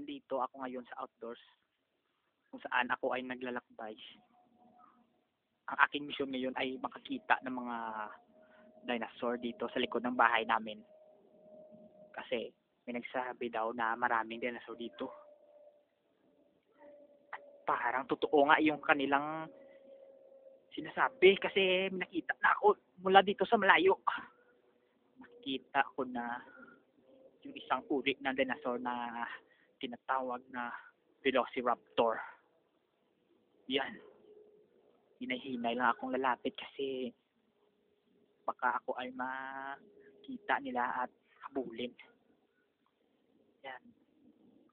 nandito ako ngayon sa outdoors kung saan ako ay naglalakbay. Ang aking misyon ngayon ay makakita ng mga dinosaur dito sa likod ng bahay namin. Kasi may nagsabi daw na maraming dinosaur dito. At parang totoo nga yung kanilang sinasabi kasi may nakita na ako mula dito sa malayo. Nakita ko na yung isang uri ng dinosaur na tinatawag na Velociraptor. Yan. Hinay-hinay lang akong lalapit kasi baka ako ay makita nila at habulin. Yan.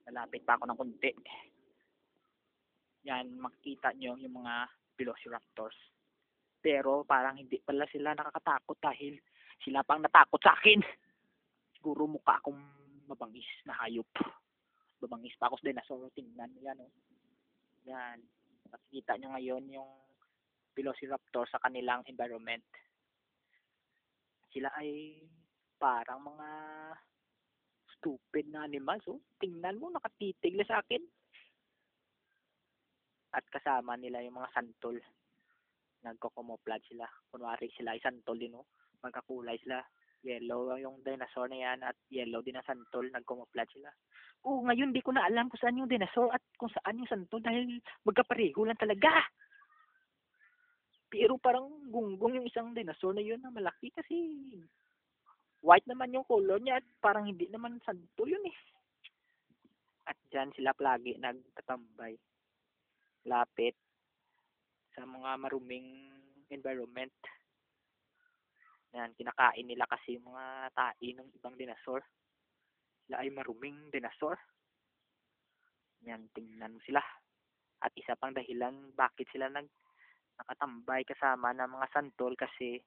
Lalapit pa ako ng konti. Yan, makikita nyo yung mga Velociraptors. Pero parang hindi pala sila nakakatakot dahil sila pang natakot sa akin. Siguro mukha akong mabangis na hayop. Mabangis pa ako sa dinosaur. Tingnan mo yan. Oh. Yan. Makikita nyo ngayon yung Velociraptor sa kanilang environment. Sila ay parang mga stupid na animals. Oh. Tingnan mo, nakatitig sa akin. At kasama nila yung mga santol. Nagko-camouflage sila. Kunwari sila ay santol din. Oh. Magkakulay sila. Yellow yung dinosaur na yan at yellow din ang santol. Nag-camouflage sila. Oh, ngayon di ko na alam kung saan yung dinosaur at kung saan yung santol dahil magkapareho lang talaga. Pero parang gunggong yung isang dinosaur na yun na malaki kasi white naman yung color niya at parang hindi naman santol yun eh. At dyan sila palagi nagtatambay. Lapit sa mga maruming environment. Yan, kinakain nila kasi yung mga tae ng ibang dinosaur. Sila ay maruming dinosaur. Yan, tingnan mo sila. At isa pang dahilan bakit sila nakatambay kasama ng mga santol kasi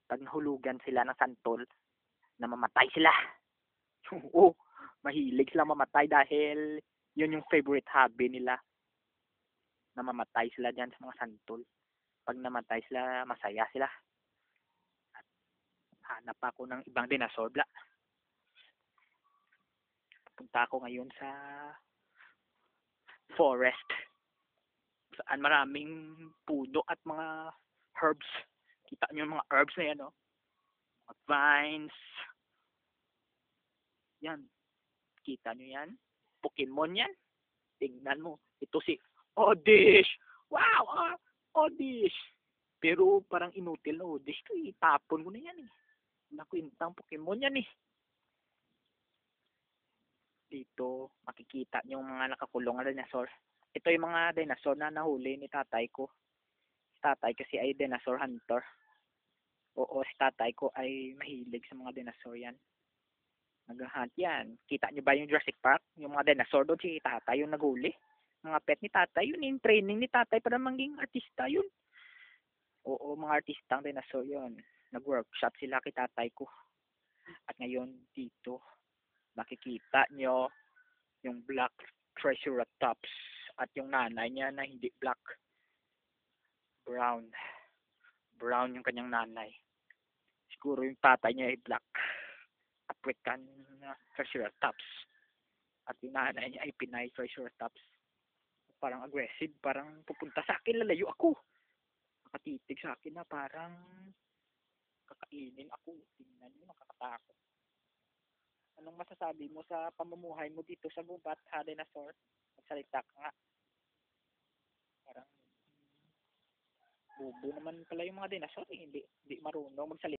pag nahulugan sila ng santol, namamatay sila. Oo, mahilig sila mamatay dahil yun yung favorite hobby nila. Namamatay sila dyan sa mga santol. Pag namatay sila, masaya sila. Hanap ako ng ibang dinosaur. Punta ako ngayon sa forest saan maraming puno at mga herbs. Kita nyo yung mga herbs na yan, oh. Mga vines. Yan. Kita nyo yan? Pokemon yan. Tingnan mo. Ito si Oddish. Wow! Oddish. Pero parang inutil na Oddish. Itapon ko na yan eh. Nakwintang Pokemon yan eh. Dito makikita nyo yung mga nakakulong na dinosaur. Ito yung mga dinosaur na nahuli ni tatay ko. Si tatay kasi ay dinosaur hunter. Oo, si tatay ko ay mahilig sa mga dinosaur yan. Nag-hunt yan. Kita nyo ba yung Jurassic Park? Yung mga dinosaur doon, si tatay yung naghuli. Mga pet ni tatay yun. Yung training ni tatay para maging artista yun. Oo, mga artistang dinosaur yun. Nag-workshop sila kay tatay ko. At ngayon dito, makikita nyo yung black Triceratops at yung nanay niya na hindi black, brown yung kanyang nanay. Siguro yung tatay niya ay black African Triceratops at yung nanay niya ay Pinay Triceratops. Parang aggressive, parang pupunta sa akin, lalayo ako, nakatitig sa akin na parang kakainin ako. Tingnan mo, nakakatakot. Anong masasabi mo sa pamumuhay mo dito sa gubat, ha, dinosaur? Magsalita ka nga. Parang bubo naman pala yung mga dinosaur eh. Hindi marunong magsalita.